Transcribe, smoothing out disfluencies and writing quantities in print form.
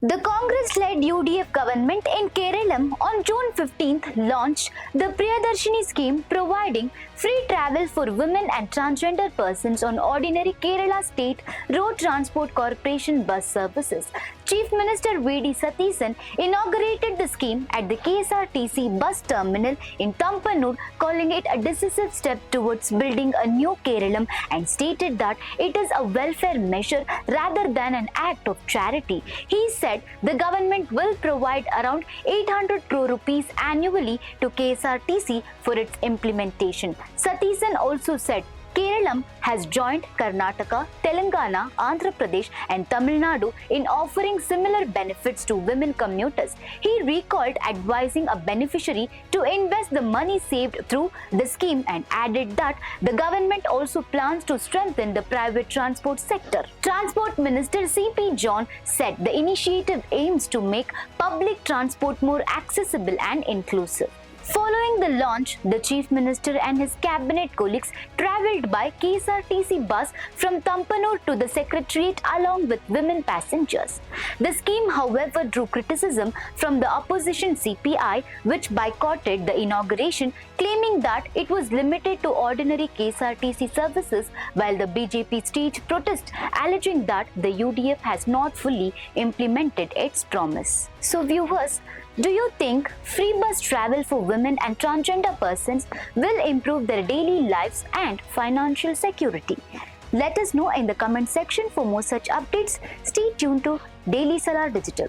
The Congress-led UDF government in Keralam on June 15th launched the Priyadarshini scheme providing free travel for women and transgender persons on ordinary Kerala State Road Transport Corporation bus services. Chief Minister V.D. Satheesan inaugurated the scheme at the KSRTC bus terminal in Thampanoor, calling it a decisive step towards building a new Keralam and stated that it is a welfare measure rather than an act of charity. He said the government will provide around 800 crore rupees annually to KSRTC for its implementation. Satheesan also said Keralam has joined Karnataka, Telangana, Andhra Pradesh and Tamil Nadu in offering similar benefits to women commuters. He recalled advising a beneficiary to invest the money saved through the scheme and added that the government also plans to strengthen the private transport sector. Transport Minister C.P. John said the initiative aims to make public transport more accessible and inclusive. Following the launch, the Chief Minister and his cabinet colleagues travelled by KSRTC bus from Thampanoor to the Secretariat along with women passengers. The scheme, however, drew criticism from the opposition CPI, which boycotted the inauguration, claiming that it was limited to ordinary KSRTC services, while the BJP staged protest, alleging that the UDF has not fully implemented its promise. So viewers, do you think free bus travel for women and transgender persons will improve their daily lives and financial security? Let us know in the comment section for more such updates. Stay tuned to Daily Salar Digital.